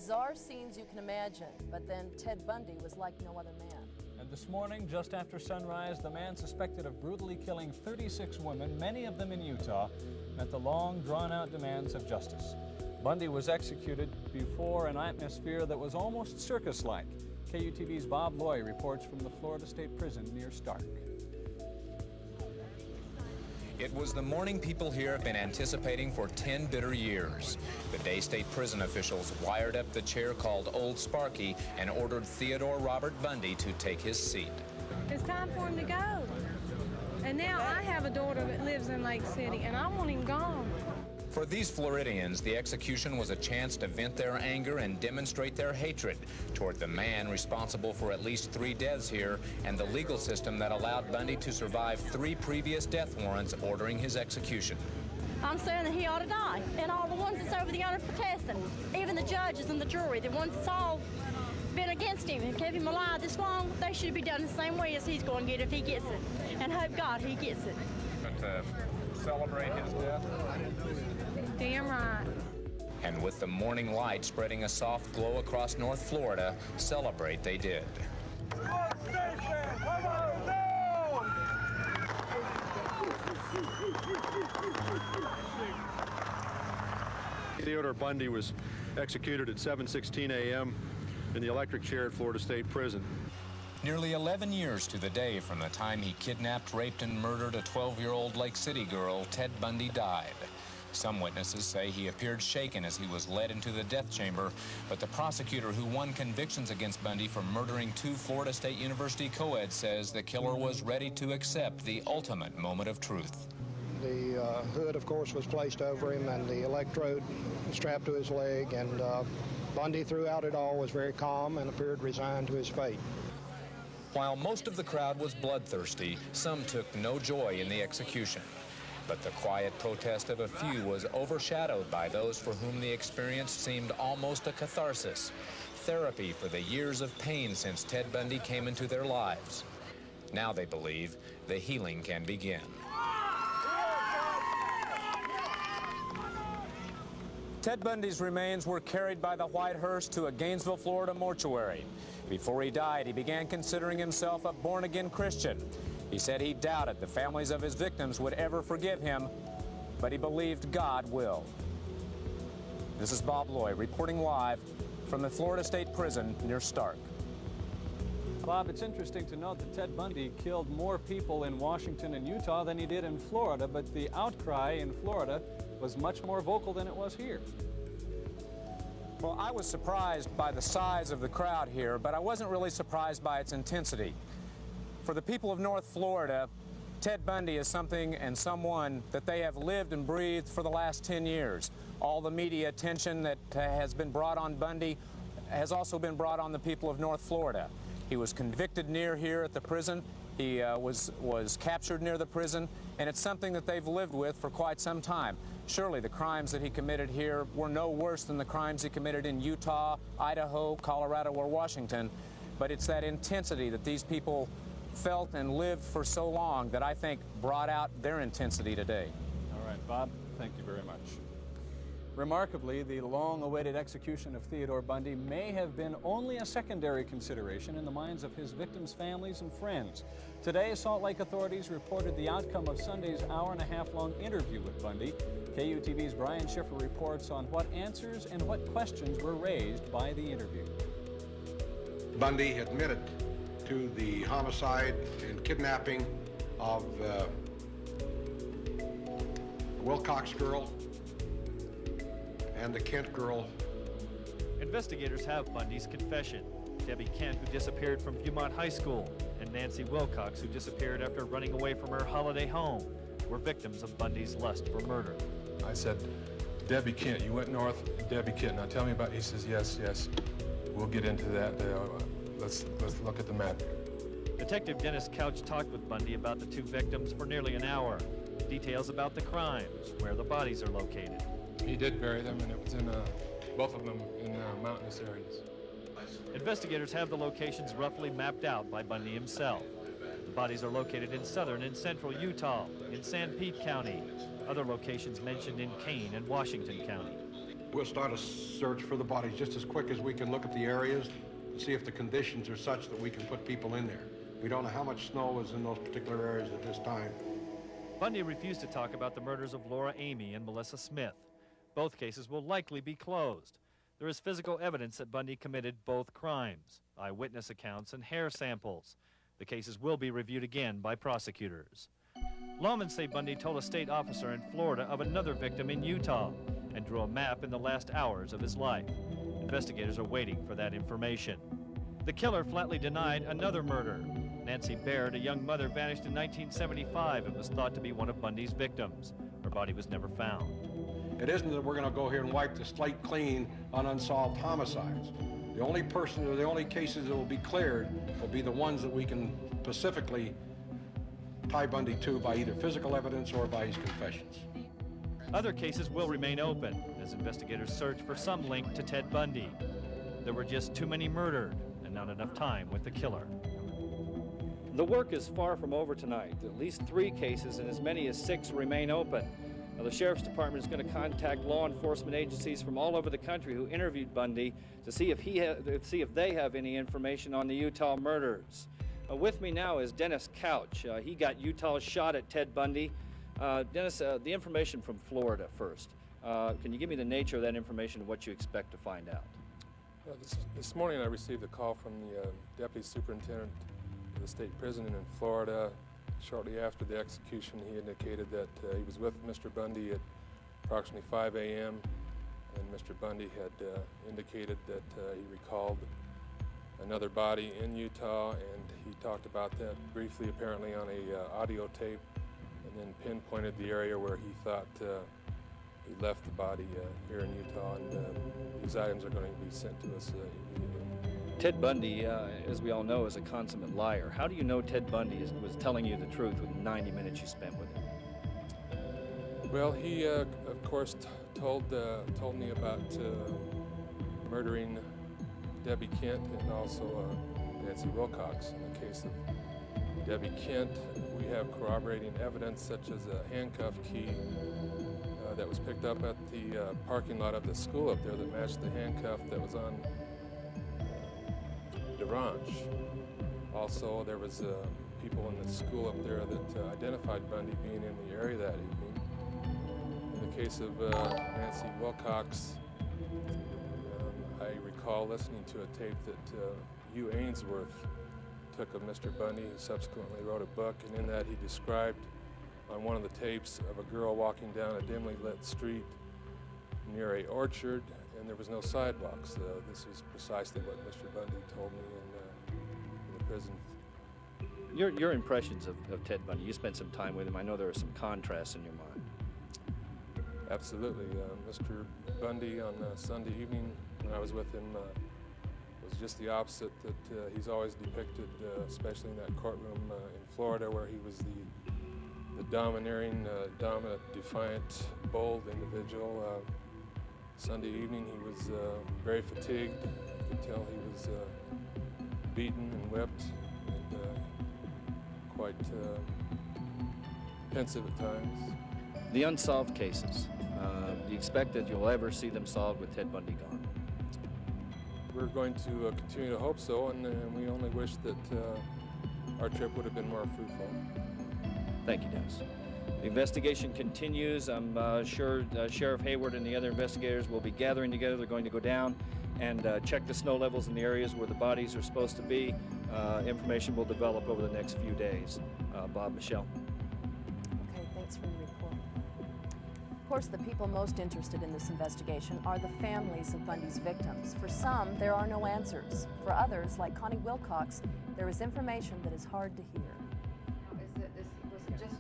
bizarre scenes you can imagine, but then Ted Bundy was like no other man. And this morning, just after sunrise, the man suspected of brutally killing 36 women, many of them in Utah, met the long, drawn-out demands of justice. Bundy was executed before an atmosphere that was almost circus-like. KUTV's Bob Loy reports from the Florida State Prison near Stark. It was the morning people here have been anticipating for 10 bitter years. The Day State Prison officials wired up the chair called Old Sparky and ordered Theodore Robert Bundy to take his seat. It's time for him to go. And now I have a daughter that lives in Lake City, and I want him gone. For these Floridians, the execution was a chance to vent their anger and demonstrate their hatred toward the man responsible for at least 3 deaths here and the legal system that allowed Bundy to survive 3 previous death warrants ordering his execution. I'm saying that he ought to die, and all the ones that's over the honor protesting, even the judges and the jury, the ones that's all been against him and kept him alive this long, they should be done the same way as he's going to get if he gets it, and hope God he gets it. But to celebrate his death? Damn right. And with the morning light spreading a soft glow across North Florida, celebrate they did. Theodore Bundy was executed at 7:16 a.m. in the electric chair at Florida State Prison. Nearly 11 years to the day from the time he kidnapped, raped, and murdered a 12-year-old Lake City girl, Ted Bundy died. Some witnesses say he appeared shaken as he was led into the death chamber, but the prosecutor who won convictions against Bundy for murdering 2 Florida State University co-eds says the killer was ready to accept the ultimate moment of truth. The hood, of course, was placed over him and the electrode strapped to his leg, and Bundy throughout it all was very calm and appeared resigned to his fate. While most of the crowd was bloodthirsty, some took no joy in the execution. But the quiet protest of a few was overshadowed by those for whom the experience seemed almost a catharsis, therapy for the years of pain since Ted Bundy came into their lives. Now they believe the healing can begin. Ted Bundy's remains were carried by the white hearse to a Gainesville, Florida mortuary. Before he died, he began considering himself a born-again Christian. He said he doubted the families of his victims would ever forgive him, but he believed God will. This is Bob Loy reporting live from the Florida State Prison near Stark. Bob, it's interesting to note that Ted Bundy killed more people in Washington and Utah than he did in Florida, but the outcry in Florida was much more vocal than it was here. Well, I was surprised by the size of the crowd here, but I wasn't really surprised by its intensity. For the people of North Florida, Ted Bundy is something and someone that they have lived and breathed for the last 10 years. All the media attention that has been brought on Bundy has also been brought on the people of North Florida. He was convicted near here at the prison. He was captured near the prison, and it's something that they've lived with for quite some time. Surely the crimes that he committed here were no worse than the crimes he committed in Utah, Idaho, Colorado, or Washington, but it's that intensity that these people felt and lived for so long that I think brought out their intensity today. All right, Bob, thank you very much. Remarkably, the long-awaited execution of Theodore Bundy may have been only a secondary consideration in the minds of his victims' families and friends. Today, Salt Lake authorities reported the outcome of Sunday's hour-and-a-half-long interview with Bundy. KUTV's Brian Schiffer reports on what answers and what questions were raised by the interview. Bundy admitted to the homicide and kidnapping of Wilcox girl and the Kent girl. Investigators have Bundy's confession. Debbie Kent, who disappeared from Viewmont High School, and Nancy Wilcox, who disappeared after running away from her holiday home, were victims of Bundy's lust for murder. I said, Debbie Kent, you went north, Debbie Kent. Now tell me about it. He says, yes. We'll get into that. Let's look at the map. Detective Dennis Couch talked with Bundy about the 2 victims for nearly an hour. Details about the crimes, where the bodies are located. He did bury them, and it was in both of them in mountainous areas. Investigators have the locations roughly mapped out by Bundy himself. The bodies are located in southern and central Utah, in San Pete County. Other locations mentioned in Kane and Washington County. We'll start a search for the bodies just as quick as we can look at the areas to see if the conditions are such that we can put people in there. We don't know how much snow was in those particular areas at this time. Bundy refused to talk about the murders of Laura Amy and Melissa Smith. Both cases will likely be closed. There is physical evidence that Bundy committed both crimes, eyewitness accounts and hair samples. The cases will be reviewed again by prosecutors. Lawmen say Bundy told a state officer in Florida of another victim in Utah and drew a map in the last hours of his life. Investigators are waiting for that information. The killer flatly denied another murder. Nancy Baird, a young mother, vanished in 1975 and was thought to be one of Bundy's victims. Her body was never found. It isn't that we're going to go here and wipe the slate clean on unsolved homicides. The only person or the only cases that will be cleared will be the ones that we can specifically tie Bundy to by either physical evidence or by his confessions. Other cases will remain open as investigators search for some link to Ted Bundy. There were just too many murdered and not enough time with the killer. The work is far from over tonight. At least 3 cases and as many as 6 remain open. Now, the Sheriff's Department is going to contact law enforcement agencies from all over the country who interviewed Bundy to see if they have any information on the Utah murders. With me now is Dennis Couch. He got Utah's shot at Ted Bundy. Dennis, the information from Florida first. Can you give me the nature of that information and what you expect to find out? This morning I received a call from the Deputy Superintendent of the State Prison in Florida. Shortly after the execution, he indicated that he was with Mr. Bundy at approximately 5 a.m. and Mr. Bundy had indicated that he recalled another body in Utah, and he talked about that briefly, apparently on a audio tape, and then pinpointed the area where he thought he left the body here in Utah, and these items are going to be sent to us immediately. Ted Bundy, as we all know, is a consummate liar. How do you know Ted Bundy was telling you the truth with 90 minutes you spent with him? Well, he, of course, told me about murdering Debbie Kent and also Nancy Wilcox. In the case of Debbie Kent, we have corroborating evidence such as a handcuff key that was picked up at the parking lot of the school up there that matched the handcuff that was on DeRange. Also, there was people in the school up there that identified Bundy being in the area that evening. In the case of Nancy Wilcox, I recall listening to a tape that Hugh Ainsworth took of Mr. Bundy, who subsequently wrote a book, and in that he described on one of the tapes of a girl walking down a dimly lit street near a orchard, and there was no sidewalks. This is precisely what Mr. Bundy told me in the prison. Your impressions of Ted Bundy, you spent some time with him. I know there are some contrasts in your mind. Absolutely. Mr. Bundy on Sunday evening when I was with him was just the opposite that he's always depicted, especially in that courtroom in Florida where he was the domineering, dominant, defiant, bold individual. Sunday evening he was very fatigued. You could tell he was beaten and whipped and quite pensive at times. The unsolved cases, do you expect that you'll ever see them solved with Ted Bundy gone? We're going to continue to hope so, and we only wish that our trip would have been more fruitful. Thank you, Dennis. The investigation continues. I'm sure Sheriff Hayward and the other investigators will be gathering together. They're going to go down and check the snow levels in the areas where the bodies are supposed to be. Information will develop over the next few days. Bob, Michelle. Okay, thanks for your report. Of course, the people most interested in this investigation are the families of Bundy's victims. For some, there are no answers. For others, like Connie Wilcox, there is information that is hard to hear. Was it just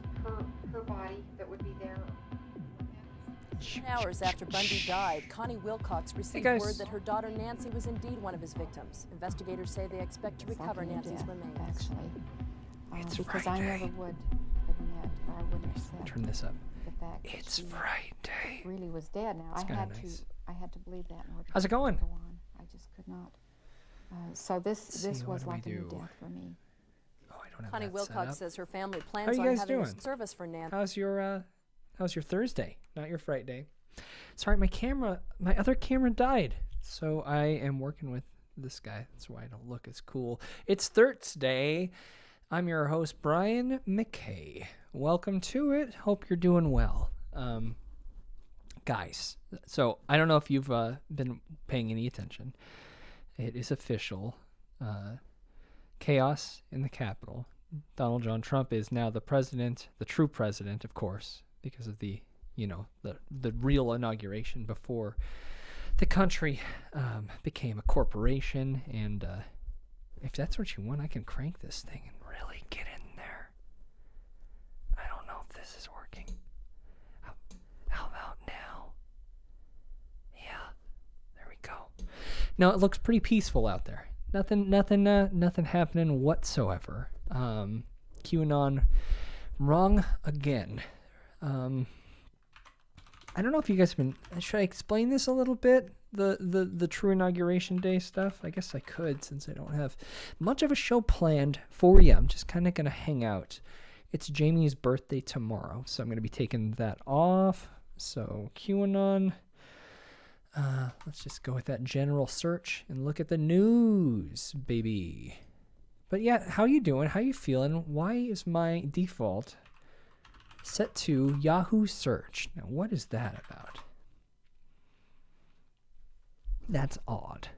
her body that would be there? 10 hours after Bundy died, Connie Wilcox received word that her daughter Nancy was indeed one of his victims. Investigators say they expect to recover Nancy's remains. Actually, It's because Friday. I never would admit, or I wouldn't accept Turn this up. the fact that It's she Friday. really was dead. Now It's I kinda had nice. I had to believe that in order How's it going? to go on. I just could not. So this Let's see, what was do we like a new do? death for me. Oh, I don't have Connie that set Wilcox up. says her family How plans you on guys having a doing? service for Nancy. How's your Thursday? Not your Frightday. Sorry, my other camera died. So I am working with this guy. That's why I don't look as cool. It's Thursday. I'm your host, Brian McKay. Welcome to it. Hope you're doing well. Guys, so I don't know if you've been paying any attention. It is official. Chaos in the Capitol. Donald John Trump is now the president, the true president, of course, because of the real inauguration before the country became a corporation. And if that's what you want, I can crank this thing and really get in there. I don't know if this is working. How about now? Yeah, there we go. Now it looks pretty peaceful out there. Nothing happening whatsoever. QAnon wrong again. I don't know if you guys have been. Should I explain this a little bit? The true inauguration day stuff. I guess I could, since I don't have much of a show planned for you. I'm just kind of gonna hang out. It's Jamie's birthday tomorrow, so I'm gonna be taking that off. So QAnon. Let's just go with that general search and look at the news, baby. But yeah, how you doing? How you feeling? Why is my default set to Yahoo search? Now, what is that about? That's odd.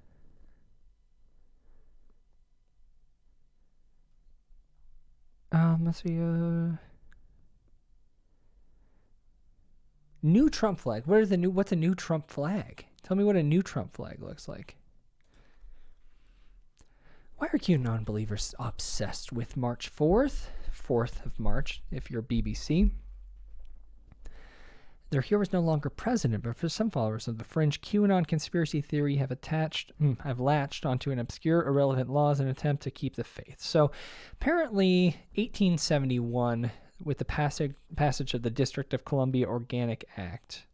Must be a new Trump flag. What's a new Trump flag? Tell me what a new Trump flag looks like. Why are QAnon believers obsessed with March 4th? 4th of March, if you're BBC. Their hero is no longer president, but for some followers of the fringe QAnon conspiracy theory have latched onto an obscure, irrelevant law as an attempt to keep the faith. So, apparently, 1871, with the passage of the District of Columbia Organic Act,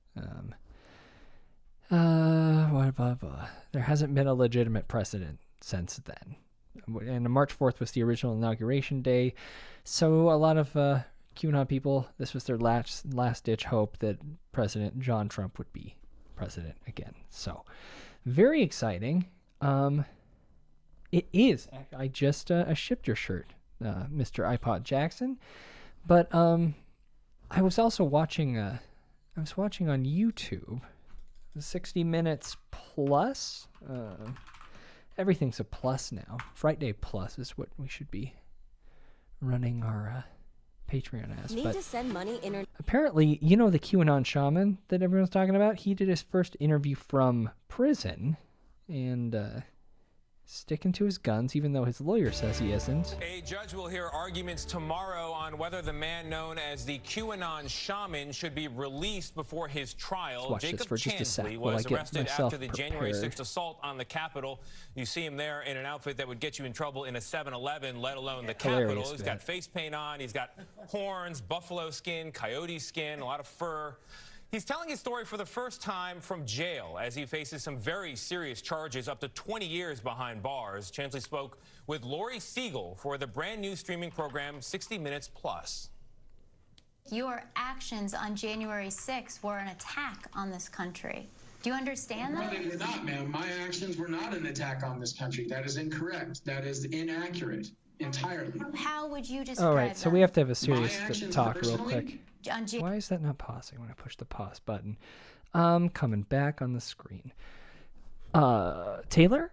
there hasn't been a legitimate precedent since then. And March 4th was the original inauguration day, so a lot of QAnon people, this was their last-ditch hope that President John Trump would be president again. So, very exciting. It is. I just shipped your shirt, Mr. iPod Jackson. But I was also watching. I was watching on YouTube, 60 Minutes Plus. Everything's a plus now. Frightday Plus is what we should be running our Patreon as. Need to send money apparently, you know the QAnon shaman that everyone's talking about? He did his first interview from prison and sticking to his guns, even though his lawyer says he isn't. A judge will hear arguments tomorrow on whether the man known as the QAnon shaman should be released before his trial. Jacob Chansley was arrested after the January 6th assault on the Capitol. You see him there in an outfit that would get you in trouble in a 7-Eleven, let alone the Capitol. He's got face paint on, he's got horns, buffalo skin, coyote skin, a lot of fur. He's telling his story for the first time from jail as he faces some very serious charges, up to 20 years behind bars. Chansley spoke with Lori Siegel for the brand new streaming program 60 Minutes Plus. Your actions on January 6th were an attack on this country. Do you understand that? No, they were not, ma'am. My actions were not an attack on this country. That is incorrect. That is inaccurate entirely. How would you describe All right, so we have to have a serious talk real personally, quick. Why is that not pausing when I push the pause button? Coming back on the screen. Taylor,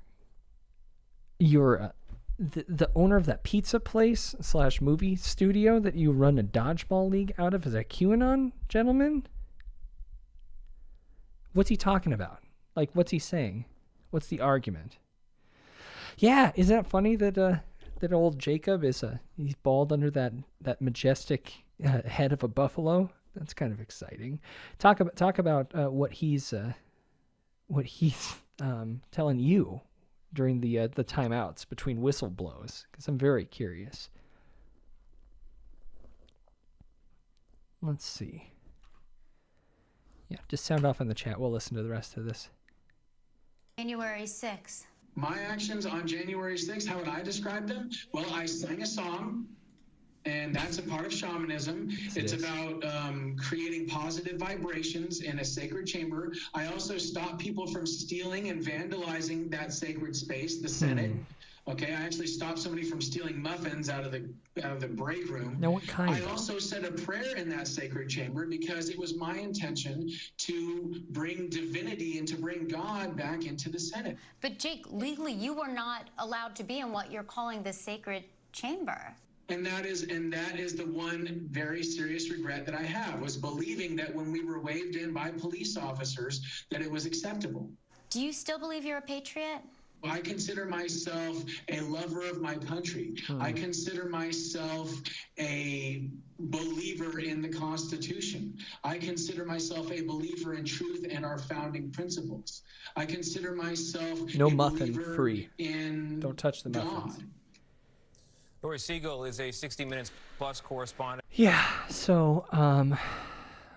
you're the owner of that pizza place / movie studio that you run a dodgeball league out of. Is that QAnon gentleman? What's he talking about? Like, what's he saying? What's the argument? Yeah, isn't that funny that that old Jacob is he's bald under that majestic head of a buffalo? That's kind of exciting. Talk about what he's telling you during the timeouts between whistle blows, because I'm very curious. Let's see. Yeah, just sound off in the chat. We'll listen to the rest of this. January 6th. My actions on January 6th, how would I describe them? Well, I sang a song And that's a part of shamanism. It's about creating positive vibrations in a sacred chamber. I also stop people from stealing and vandalizing that sacred space, the Senate. Okay, I actually stopped somebody from stealing muffins out of the break room. Now, what kind? I also said a prayer in that sacred chamber because it was my intention to bring divinity and to bring God back into the Senate. But Jake, legally, you were not allowed to be in what you're calling the sacred chamber. And that is the one very serious regret that I have, was believing that when we were waved in by police officers that it was acceptable. Do you still believe you're a patriot? I consider myself a lover of my country. I consider myself a believer in the Constitution. I consider myself a believer in truth and our founding principles. I consider myself no a muffin believer free. in Don't touch the muffins. God. Lori Siegel is a 60 Minutes Plus correspondent. Yeah, so, all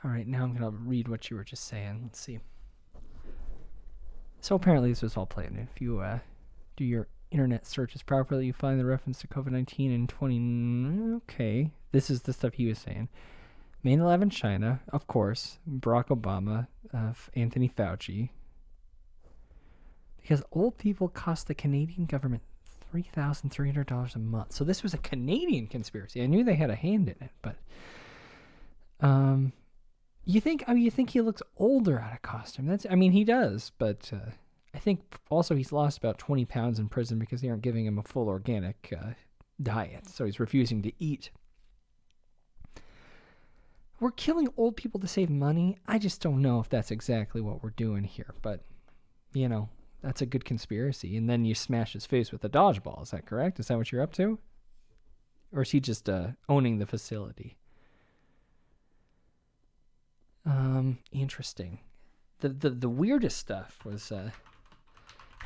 right, now I'm going to read what you were just saying. Let's see. So apparently this was all planned. If you do your internet searches properly, you find the reference to COVID-19 in 20... Okay, this is the stuff he was saying. Main 11 China, of course, Barack Obama, Anthony Fauci. Because old people cost the Canadian government $3,300 a month. So this was a Canadian conspiracy. I knew they had a hand in it, but you think he looks older out of costume. He does, but I think also he's lost about 20 pounds in prison because they aren't giving him a full organic diet. So he's refusing to eat. We're killing old people to save money. I just don't know if that's exactly what we're doing here, but that's a good conspiracy. And then you smash his face with a dodgeball. Is that correct? Is that what you're up to? Or is he just owning the facility? Interesting. The weirdest stuff was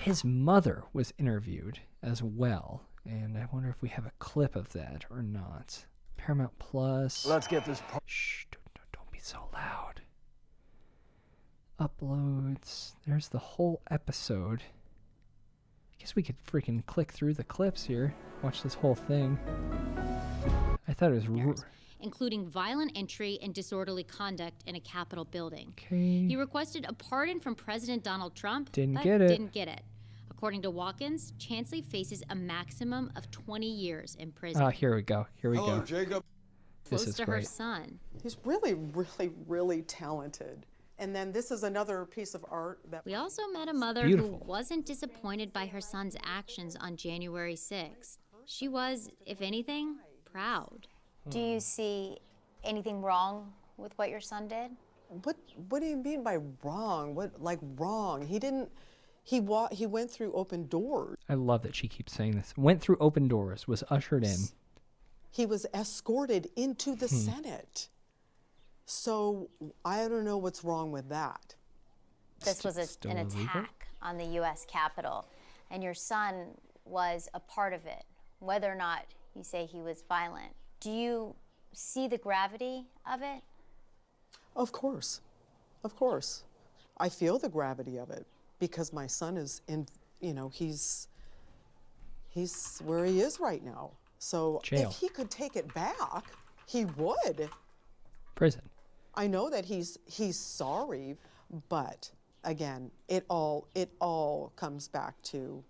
his mother was interviewed as well. And I wonder if we have a clip of that or not. Paramount Plus. Let's get this. Shh, don't be so loud. Uploads. There's the whole episode. I guess we could freaking click through the clips here. Watch this whole thing. I thought it was... including violent entry and disorderly conduct in a Capitol building. Okay. He requested a pardon from President Donald Trump, Didn't but get it. didn't get it. According to Watkins, Chansley faces a maximum of 20 years in prison. Oh, here we go. Hello, Jacob. Close This is to great. her son. He's really, really, really talented. And then this is another piece of art that... We also met a mother Beautiful. who wasn't disappointed by her son's actions on January 6th. She was, if anything, proud. Do you see anything wrong with what your son did? What do you mean by wrong? Wrong? He didn't... He went through open doors. I love that she keeps saying this. Went through open doors, was ushered in. He was escorted into the Senate. So I don't know what's wrong with that. This was an attack on the U.S. Capitol, and your son was a part of it, whether or not you say he was violent. Do you see the gravity of it? Of course. Of course. I feel the gravity of it because my son is he's where he is right now. So Jail. if he could take it back, he would. Prison. I know that he's sorry, but again, it all comes back to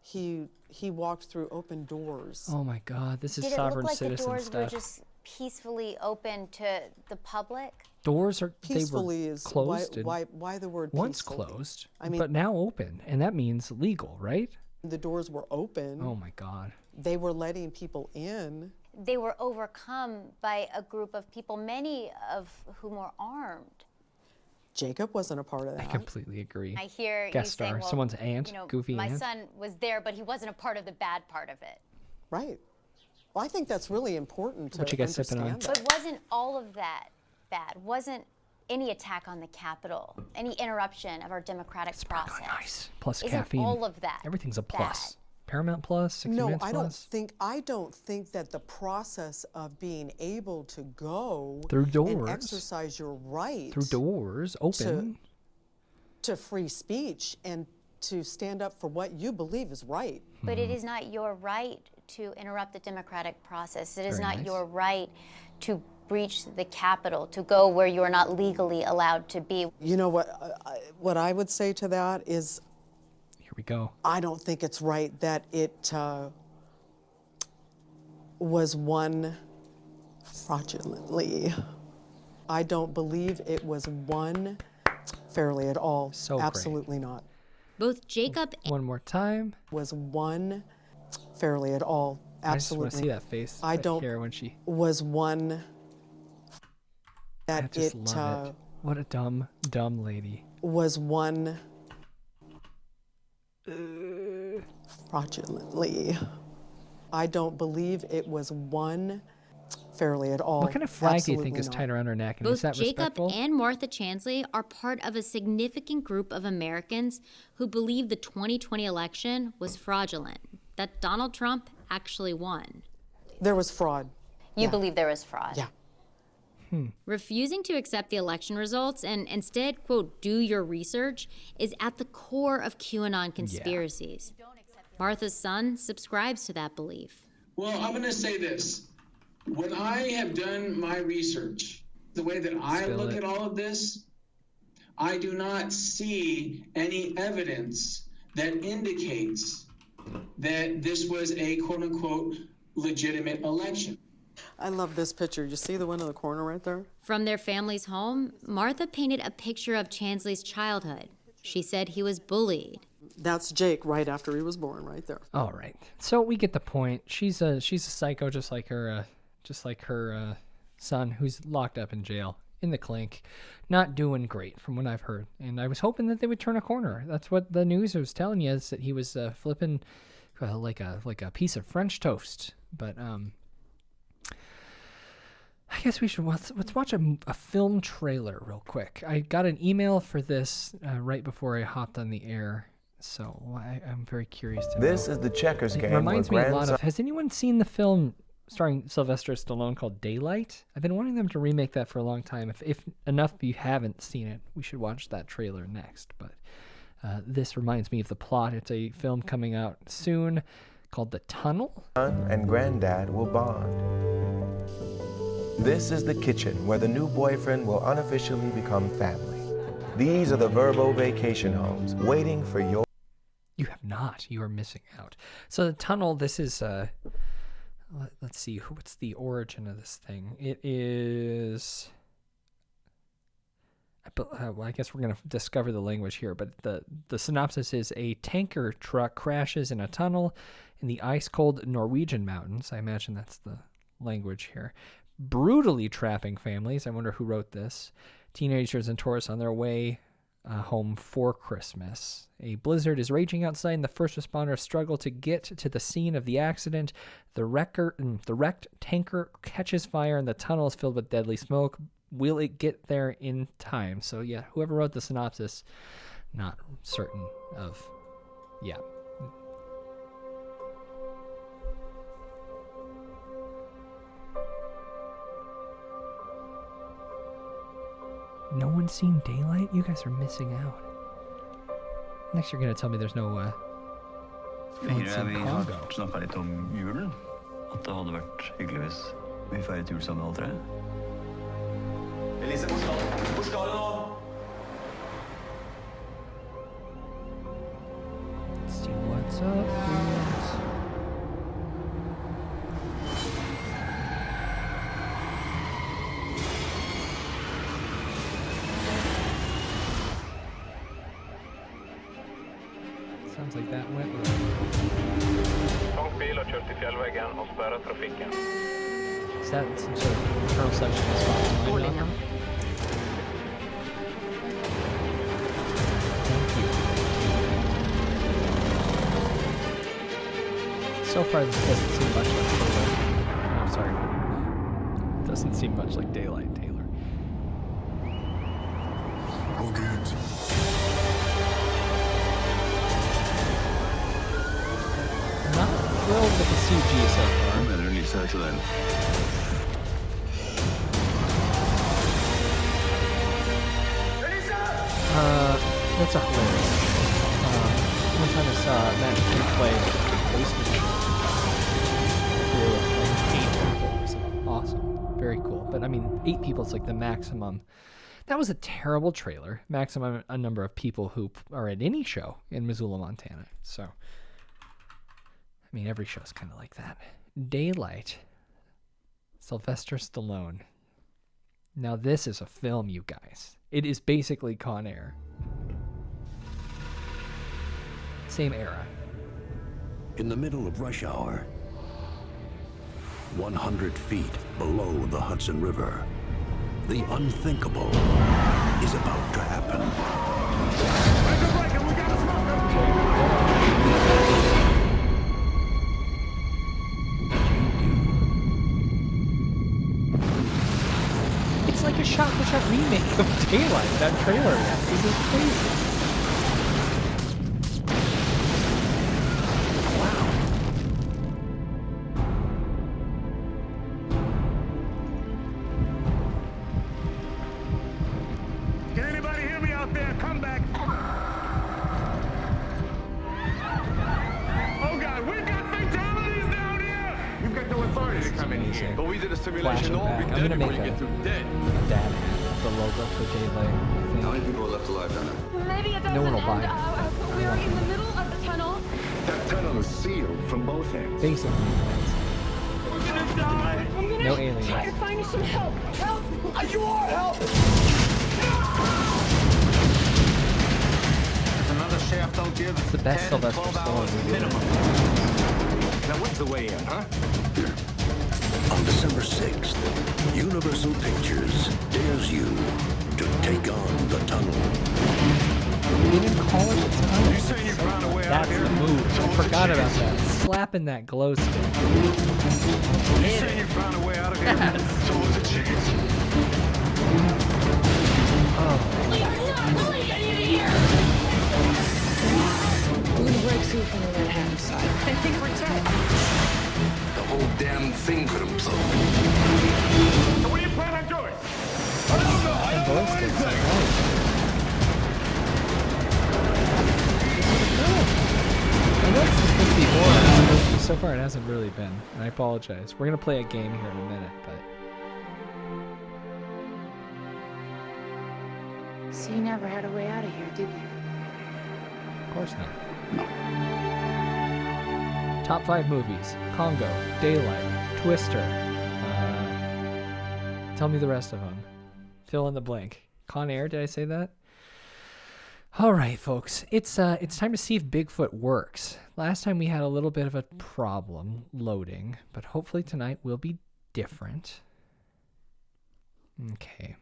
he walked through open doors. Oh my God, this is Did sovereign it look like citizen the doors stuff. were just peacefully open to the public? Doors are Peacefully they were is closed. why the word once peacefully? closed, I mean, but now open, and that means legal, right? The doors were open. Oh my God. They were letting people in. They were overcome by a group of people, many of whom were armed. Jacob wasn't a part of that. I completely agree. I hear Guest you star, saying, well, someone's aunt, goofy my aunt. son was there, but he wasn't a part of the bad part of it. Right. Well, I think that's really important to What you guys sipping on? understand. But wasn't all of that bad? Wasn't any attack on the Capitol, any interruption of our democratic process? Nice. Plus Isn't caffeine. all of that Everything's a plus. bad? Paramount Plus, 60 No, Minutes I Plus. don't think that the process of being able to go Through and doors. exercise your right Through doors, open. to free speech and to stand up for what you believe is right. But it is not your right to interrupt the democratic process. It is Very not nice. your right to breach the Capitol, to go where you are not legally allowed to be. You know what I would say to that is, here we go. I don't think it's right that it was won fraudulently. I don't believe it was won fairly at all. So absolutely not. Both Jacob One more time. Was won fairly at all. I just want to Absolutely. see that face. I right don't. here when she. Was one that I just love it. What a dumb lady. was won fraudulently. I don't believe it was won fairly at all. What kind of flag do you Absolutely think is not. tied around her neck? And Both is that Jacob respectful? and Martha Chansley are part of a significant group of Americans who believe the 2020 election was fraudulent, that Donald Trump actually won. There was fraud. You believe there was fraud? Yeah. Refusing to accept the election results and instead, quote, do your research is at the core of QAnon conspiracies. Martha's son subscribes to that belief. Well, I'm going to say this. When I have done my research, the way that I look at all of this, I do not see any evidence that indicates that this was a quote-unquote legitimate election. I love this picture. You see the one in the corner right there? From their family's home, Martha painted a picture of Chansley's childhood. She said he was bullied. That's Jake right after he was born, right there. All right. So we get the point. She's a psycho, just like her son, who's locked up in jail in the clink, not doing great from what I've heard. And I was hoping that they would turn a corner. That's what the news was telling you, is that he was flipping like a piece of French toast. But I guess we should let's watch a film trailer real quick. I got an email for this right before I hopped on the air, so I'm very curious to know. This is the checkers game. It reminds me a lot grandson- of. Has anyone seen the film starring Sylvester Stallone called Daylight? I've been wanting them to remake that for a long time. If enough of you haven't seen it, we should watch that trailer next. But this reminds me of the plot. It's a film coming out soon called The Tunnel. Son and granddad will bond. This is the kitchen where the new boyfriend will unofficially become family. These are the Verbo vacation homes waiting for your... You have not. You are missing out. So The Tunnel, this is... let's see. What's the origin of this thing? It is... well, I guess we're going to discover the language here, but the synopsis is a tanker truck crashes in a tunnel in the ice-cold Norwegian mountains. I imagine that's the language here. Brutally trapping families. I wonder who wrote this. Teenagers and tourists on their way home for Christmas. A blizzard is raging outside, and the first responders struggle to get to the scene of the accident. The wrecked tanker catches fire, and the tunnel is filled with deadly smoke. Will it get there in time? So yeah, whoever wrote the synopsis, not certain of. Yeah. No one's seen Daylight? You guys are missing out. Next you're going to tell me there's no one's seen Vi Congo. har snakket litt om julen. At det hadde vært hyggelig hvis vi feiret jul sammen alle tre. Elise, hvor skal du nå? Let's see what's up, dudes. Sounds like that went right. Långt bil och kört till fjällväggen och spärrat trafiken. Is that some sort of internal section response? Holding them. So far, this doesn't seem much like Daylight. Oh, sorry. Doesn't seem much like Daylight, Taylor. Åh gud. Not thrilled with the CG so far. Hva mener du lyset er til den? That's a hilarious. One time I saw Matt King play basement with like 8 people. It was awesome. Very cool. But I mean, 8 people is like the maximum. That was a terrible trailer. Maximum a number of people who are at any show in Missoula, Montana. So, I mean, every show's kind of like that. Daylight. Sylvester Stallone. Now this is a film, you guys. It is basically Con Air. Same era. In the middle of rush hour, 100 feet below the Hudson River, the unthinkable is about to happen. It's like a shot-for-shot remake of Daylight. That trailer. This is crazy. I'm gonna make a dad hat, the logo for Daylight. How many people are left alive down there? Maybe it doesn't No one will buy it. We're in the middle of the tunnel. That tunnel is sealed from both ends. Basically. I'm gonna die. I'm gonna No aliens. try to find you some help. Help! You are help! There's another shaft I'll give. It's the best Sylvester Stallone movie. Minimum. Now when's the way in, huh? On December 6th, Universal Pictures dares you to take on the tunnel. We didn't call it the tunnel. You saying you found a way out That's of here? the move. I forgot about that. Slapping that glow stick. You saying you found a way out of here? So what's the chance? Oh. We are not leaving you here! We're gonna break through from the Manhattan side. They think we're dead. The whole damn thing could implode. So what do you plan on doing? I don't know. I don't know anything. I know it's supposed to be more. So far, it hasn't really been. And I apologize. We're going to play a game here in a minute, but... So you never had a way out of here, did you? Of course not. Top 5 movies. Congo, Daylight, Twister. Tell me the rest of them. Fill in the blank. Con Air, did I say that? All right, folks. It's time to see if Bigfoot works. Last time we had a little bit of a problem loading, but hopefully tonight will be different. Okay.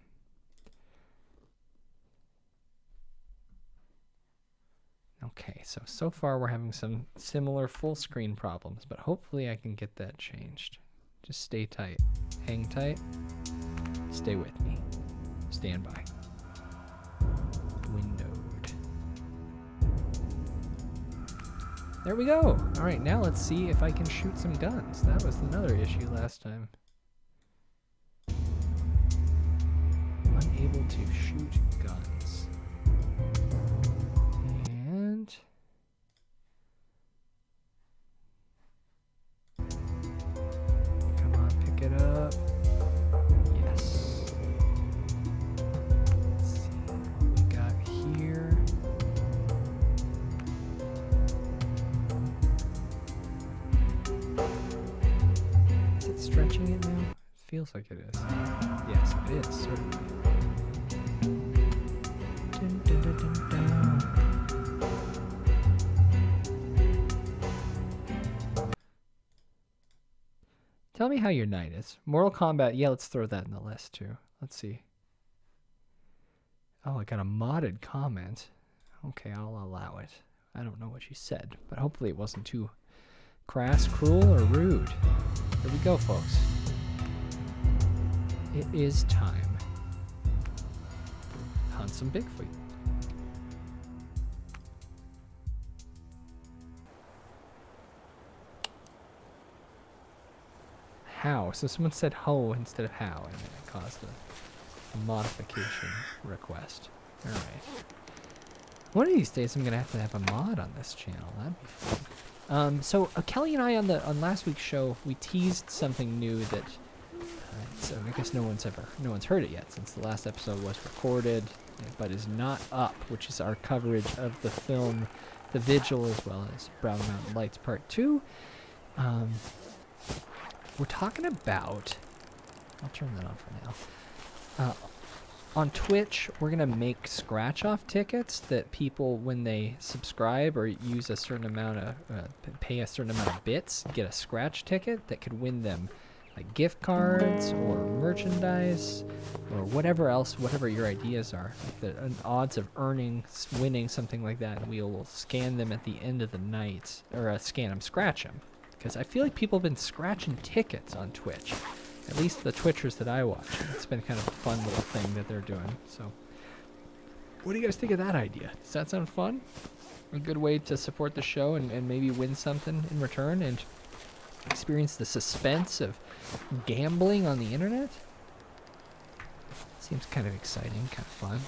Okay, so far we're having some similar full screen problems, but hopefully I can get that changed. Just stay tight. Hang tight. Stay with me. Stand by. Windowed. There we go. All right, now let's see if I can shoot some guns. That was another issue last time. Unable to shoot guns. And... come on, pick it up. Yes. Let's see what we got here. Is it stretching it now? It feels like it is. Yes, it is, certainly. Dun, dun, dun, dun, dun. Tell me how your night is. Mortal Kombat, yeah, let's throw that in the list too. Let's see. Oh, I got a modded comment. Okay, I'll allow it. I don't know what you said, but hopefully it wasn't too crass, cruel, or rude. Here we go, folks. It is time. Hunt some Bigfoot. How? So someone said ho instead of how, and then it caused a modification request. Alright. One of these days, I'm gonna have to have a mod on this channel. That'd be fun. So Kelly and I on last week's show, we teased something new that. So I guess no one's heard it yet since the last episode was recorded, but is not up, which is our coverage of the film The Vigil as well as Brown Mountain Lights Part 2. We're talking about, I'll turn that on for now. On Twitch, we're going to make scratch-off tickets that people, when they subscribe or use a certain amount of, pay a certain amount of bits, get a scratch ticket that could win them like gift cards or merchandise or whatever else, whatever your ideas are. Like the odds of winning something like that, and we will scan them at the end of the night, or scratch them. Because I feel like people have been scratching tickets on Twitch. At least the Twitchers that I watch. It's been kind of a fun little thing that they're doing. So, what do you guys think of that idea? Does that sound fun? A good way to support the show and maybe win something in return and experience the suspense of gambling on the internet? Seems kind of exciting, kind of fun.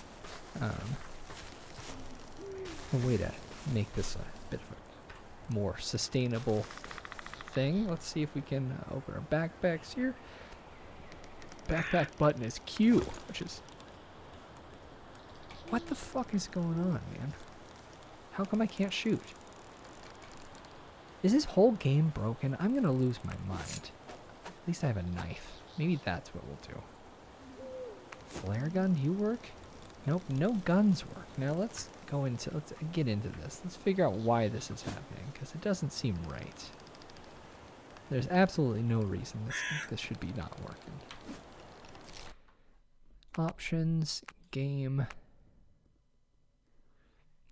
A way to make this a bit of a more sustainable thing. Let's see if we can open our backpacks here. Backpack button is Q, which is... What the fuck is going on, man? How come I can't shoot? Is this whole game broken? I'm gonna lose my mind. At least I have a knife. Maybe that's what we'll do. Flare gun, do you work? Nope, no guns work. Now let's get into this. Let's figure out why this is happening, because it doesn't seem right. There's absolutely no reason this should be not working. Options, game.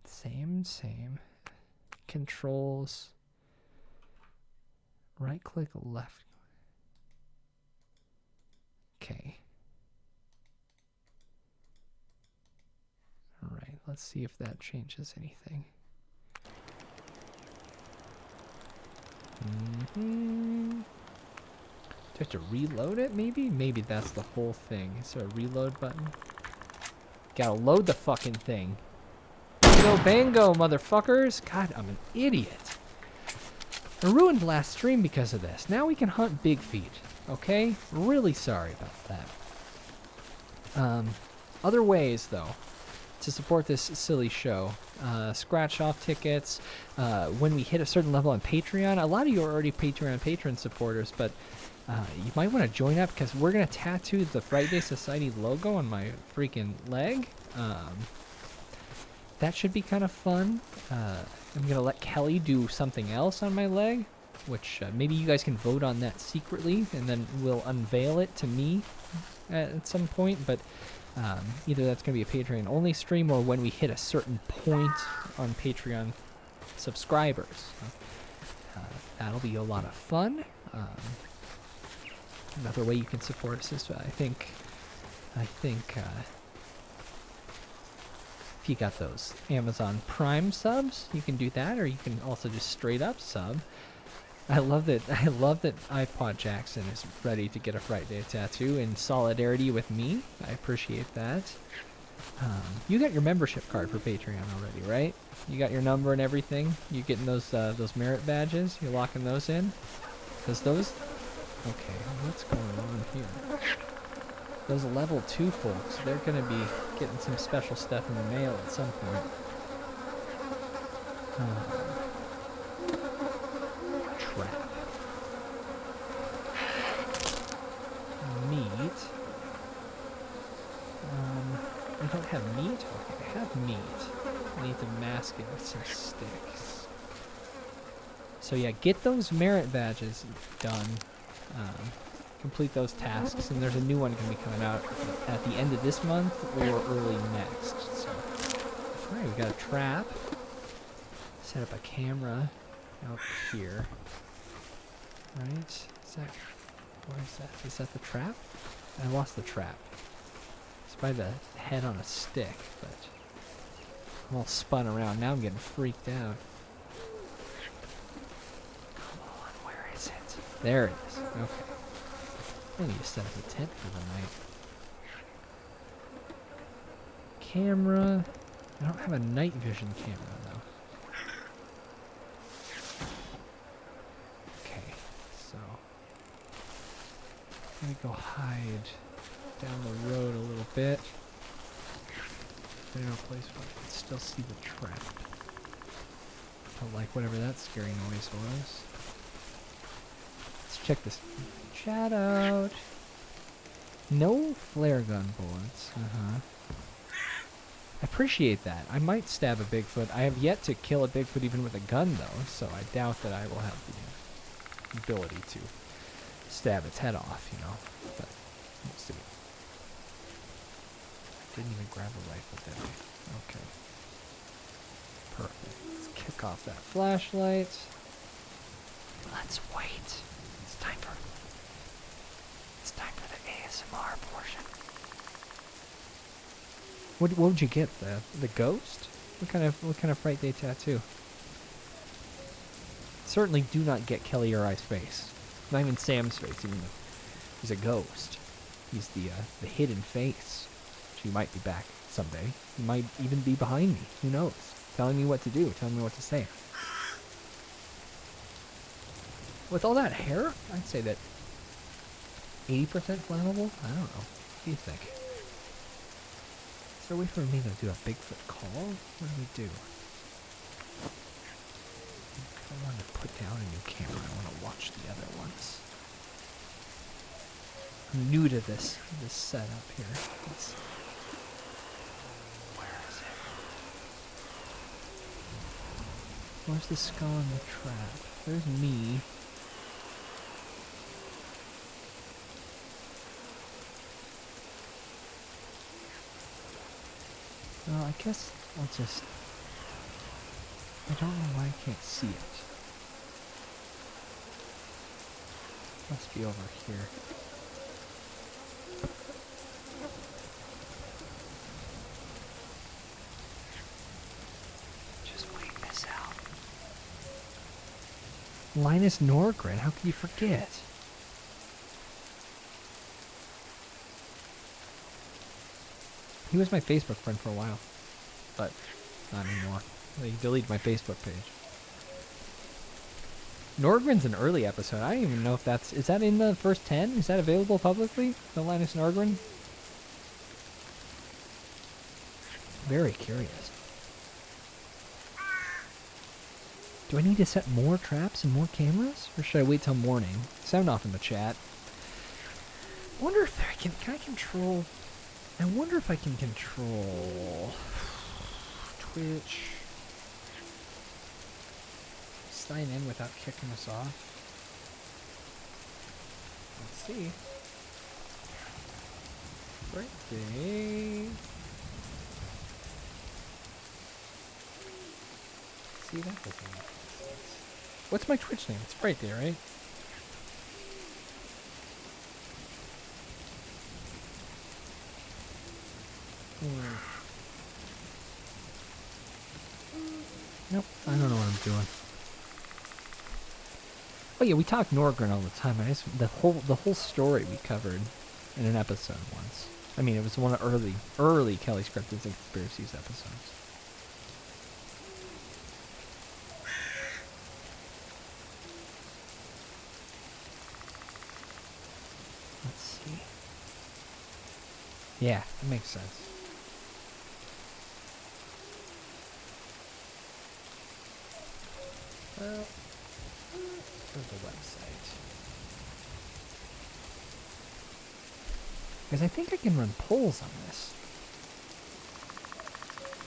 Same. Controls. Right click, left. Okay. Alright, let's see if that changes anything. Do I have to reload it, maybe? Maybe that's the whole thing. Is there a reload button? Gotta load the fucking thing. Bango, motherfuckers! God, I'm an idiot. I ruined last stream because of this. Now we can hunt big feet, okay? Really sorry about that. Other ways, though, to support this silly show. Scratch-off tickets. When we hit a certain level on Patreon. A lot of you are already Patreon patron supporters, but you might want to join up because we're going to tattoo the Frightday Society logo on my freaking leg. That should be kind of fun. I'm going to let Kelly do something else on my leg, which maybe you guys can vote on that secretly, and then we'll unveil it to me at some point. But either that's going to be a Patreon-only stream, or when we hit a certain point on Patreon subscribers. That'll be a lot of fun. Another way you can support us is, I think if you got those Amazon Prime subs, you can do that, or you can also just straight up sub. I love that iPod Jackson is ready to get a Frightday tattoo in solidarity with me. I appreciate that. You got your membership card for Patreon already, right? You got your number and everything. You getting those merit badges? You're locking those in? Cause those. Okay, what's going on here? Those level 2 folks, they're gonna be getting some special stuff in the mail at some point. Trap. Meat. I don't have meat? Okay, I have meat. I need to mask it with some sticks. So yeah, get those merit badges done. Complete those tasks, and there's a new one going to be coming out at the end of this month or early next. So, alright, we got a trap. Set up a camera out here. Right? Where is that? Is that the trap? I lost the trap. It's by the head on a stick, but I'm all spun around. Now I'm getting freaked out. Come on, where is it? There it is. Okay. I need to set up a tent for the night. Camera. I don't have a night vision camera, though. Okay, so... I'm gonna go hide down the road a little bit. There's no place where I can still see the trap. Don't like whatever that scary noise was. Let's check this chat out. No flare gun bullets. I appreciate that. I might stab a Bigfoot. I have yet to kill a Bigfoot even with a gun, though, so I doubt that I will have the ability to stab its head off, you know. But we'll see. I didn't even grab a rifle, did I? Okay. Perfect. Let's kick off that flashlight. Let's wait. It's time for the ASMR portion. What would you get? The ghost? What kind of Frightday tattoo? Certainly do not get Kelly or I's face. Not even Sam's face, even though he's a ghost. He's the hidden face. She might be back someday. He might even be behind me. Who knows? Telling me what to do, telling me what to say. With all that hair, I'd say that 80% flammable? I don't know. What do you think? Is there a way for me to do a Bigfoot call? What do we do? I want to put down a new camera. I want to watch the other ones. I'm new to this setup here. Where is it? Where's the skull in the trap? There's me. Well, I guess I'll just... I don't know why I can't see it. Must be over here. Just wait this out. Linus Norgren, how can you forget? He was my Facebook friend for a while, but not anymore. He deleted my Facebook page. Norgren's an early episode. I don't even know if that's... Is that in the first 10? Is that available publicly? The Linus Norgren? Very curious. Do I need to set more traps and more cameras? Or should I wait till morning? Sound off in the chat. I wonder if I can I control... I wonder if I can control Twitch. Sign in without kicking us off. Let's see. Frightday. See, that doesn't make sense. What's my Twitch name? It's Frightday, right? Nope, I don't know what I'm doing. Oh yeah, we talk Norgren all the time. The whole story we covered in an episode once. I mean, it was one of early Kelly Scripted and Conspiracies episodes. Let's see. Yeah, that makes sense. Well, there's the website. Because I think I can run polls on this.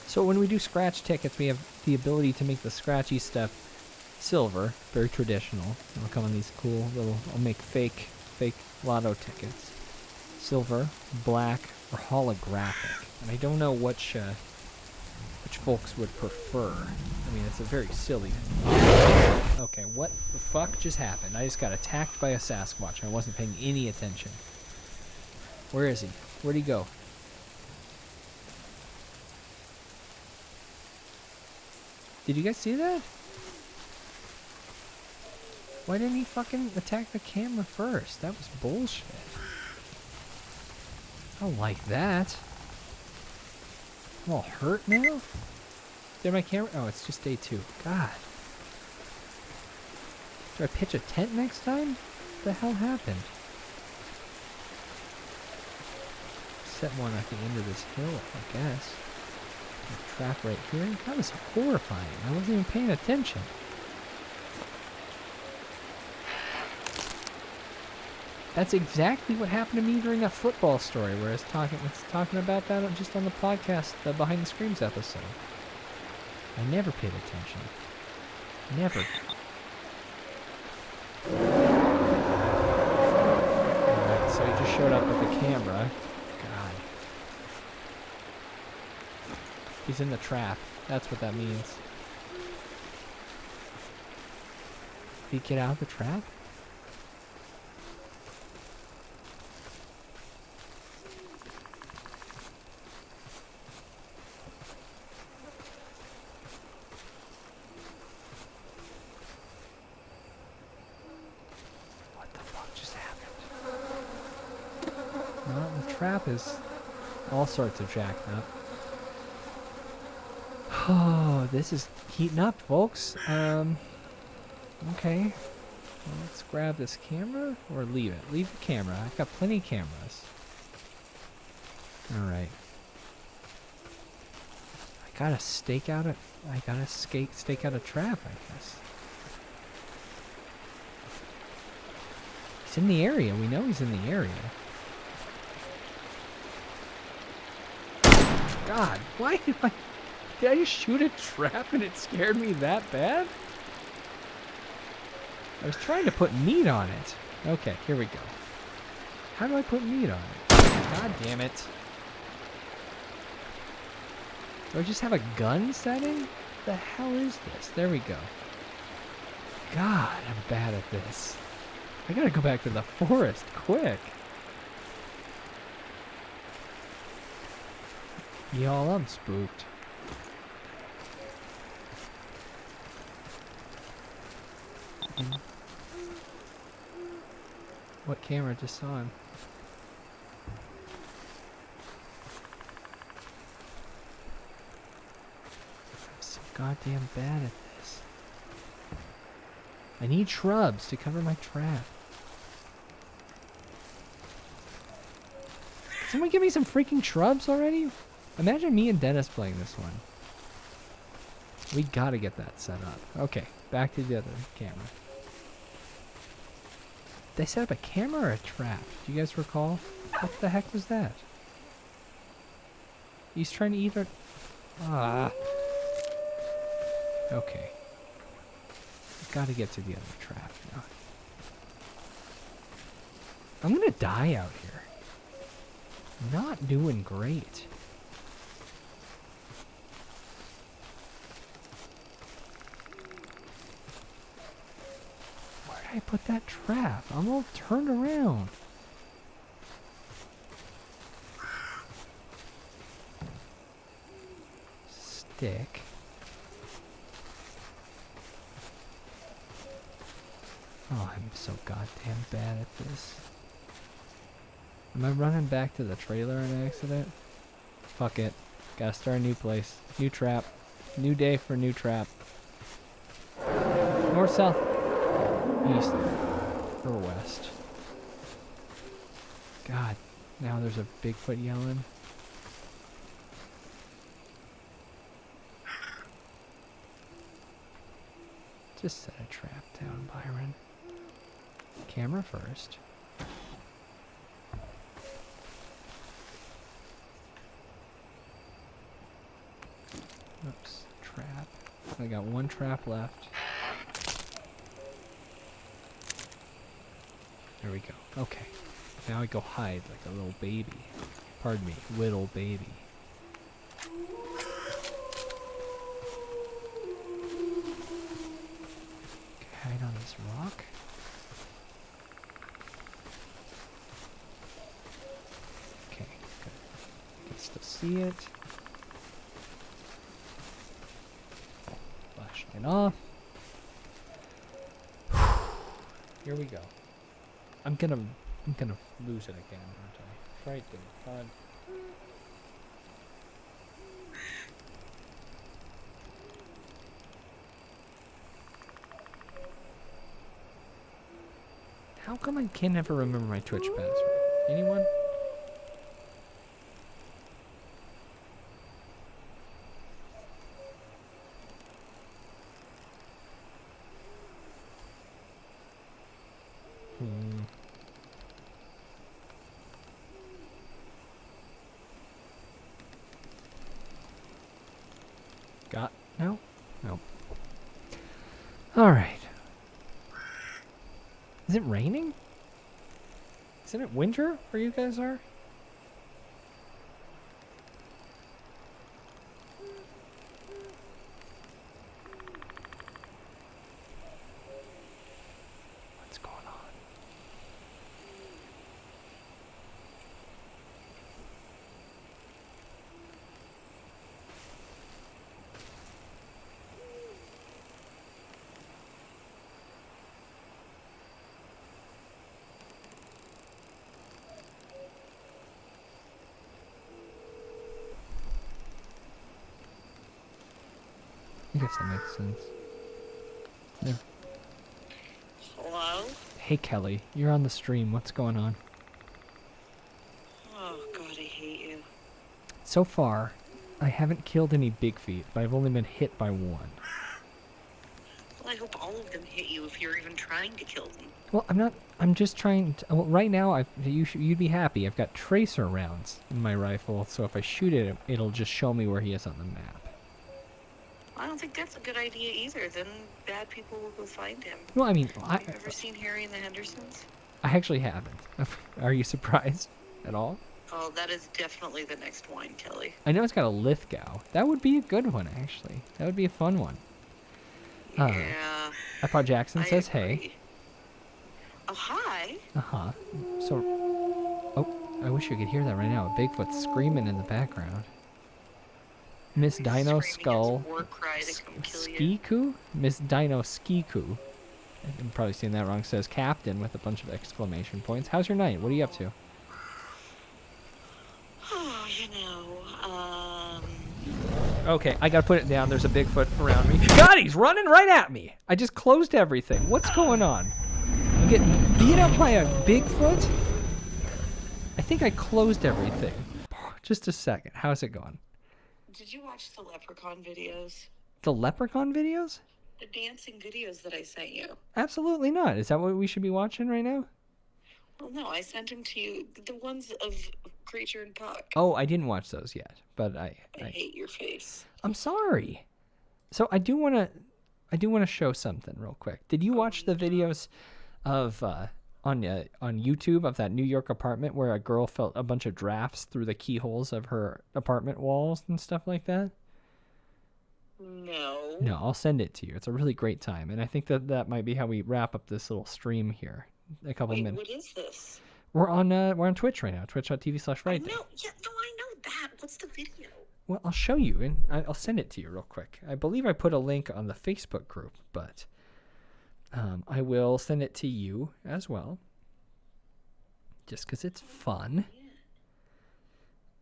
So when we do scratch tickets, we have the ability to make the scratchy stuff silver, very traditional. It'll come on these cool little, I'll make fake lotto tickets. Silver, black, or holographic. And I don't know which folks would prefer. I mean, it's a very silly... Okay, what the fuck just happened? I just got attacked by a Sasquatch and I wasn't paying any attention. Where is he? Where'd he go? Did you guys see that? Why didn't he fucking attack the camera first? That was bullshit. I don't like that. I'm all hurt now? Did my camera? Oh, it's just day 2. God. Do I pitch a tent next time? What the hell happened? Set one at the end of this hill, I guess. A trap right here. That was horrifying. I wasn't even paying attention. That's exactly what happened to me during that football story where I was talking about that just on the podcast, the Behind the Screams episode. I never paid attention. Never. Alright, so he just showed up with the camera. God. He's in the trap. That's what that means. Did he get out of the trap? Trap is all sorts of jacked up. Oh, this is heating up, folks. Okay. Well, let's grab this camera or leave it. Leave the camera. I've got plenty of cameras. All right. I gotta stake out a trap, I guess. He's in the area. We know he's in the area. God, why did I just shoot a trap and it scared me that bad? I was trying to put meat on it. Okay, here we go. How do I put meat on it? God damn it. Do I just have a gun setting? What the hell is this? There we go. God, I'm bad at this. I gotta go back to the forest quick. Y'all, I'm spooked. What camera just saw him? I'm so goddamn bad at this. I need shrubs to cover my trap. Someone give me some freaking shrubs already? Imagine me and Dennis playing this one. We gotta get that set up. Okay, back to the other camera. They set up a camera or a trap? Do you guys recall? What the heck was that? He's trying to eat our... Ah. Okay. Gotta get to the other trap now. I'm gonna die out here. Not doing great. Where did I put that trap? I'm all turned around. Stick. Oh, I'm so goddamn bad at this. Am I running back to the trailer in accident? Fuck it. Gotta start a new place. New trap. New day for new trap. North, south, east, or west. God, now there's a Bigfoot yelling. Just set a trap down, Byron. Camera first. Oops, trap. I got one trap left. There we go. Okay. Now I go hide like a little baby. Pardon me, little baby. Okay, hide on this rock. Okay, good. I can still see it. Flashlight off. Here we go. I'm gonna lose it again, aren't I? Frightday, God. How come I can never remember my Twitch password? Anyone? Got no? Nope. Alright. Is it raining? Isn't it winter where you guys are? What's going on? I guess that makes sense. Yeah. Hello? Hey Kelly, you're on the stream. What's going on? Oh, God, I hate you. So far, I haven't killed any big feet, but I've only been hit by one. Well, I hope all of them hit you if you're even trying to kill them. Well, I'm just trying to... Well, right now, you'd be happy. I've got tracer rounds in my rifle, so if I shoot it, it'll just show me where he is on the map. I don't think that's a good idea either. Then bad people will go find him. Well, I mean... Have you ever seen Harry and the Hendersons? I actually haven't. Are you surprised at all? Oh, that is definitely the next wine, Kelly. I know it's got a Lithgow. That would be a good one, actually. That would be a fun one. Yeah. iPod Jackson says hey. Oh, hi. Uh-huh. So... Oh, I wish you could hear that right now. Bigfoot's screaming in the background. Miss Dino Skull Skiku? Miss Dino Skiku. I'm probably saying that wrong. Says Captain with a bunch of exclamation points. How's your night? What are you up to? Oh, you know, Okay, I gotta put it down. There's a Bigfoot around me. God, he's running right at me. I just closed everything. What's going on? I'm getting beat up by a Bigfoot? I think I closed everything. Just a second. How's it going? Did you watch the leprechaun videos? The leprechaun videos? The dancing videos that I sent you? Absolutely not. Is that what we should be watching right now? Well, no, I sent them to you. The ones of Creature and Puck. Oh, I didn't watch those yet, but I hate your face. I'm sorry. So I do want to show something real quick. Did you watch the videos of on YouTube of that New York apartment where a girl felt a bunch of drafts through the keyholes of her apartment walls and stuff like that? No. No, I'll send it to you. It's a really great time, and I think that might be how we wrap up this little stream here. A couple minutes. What is this? We're on Twitch right now. Twitch.tv/Frightday. No, I know that. What's the video? Well, I'll show you, and I'll send it to you real quick. I believe I put a link on the Facebook group, but I will send it to you as well, just because it's fun.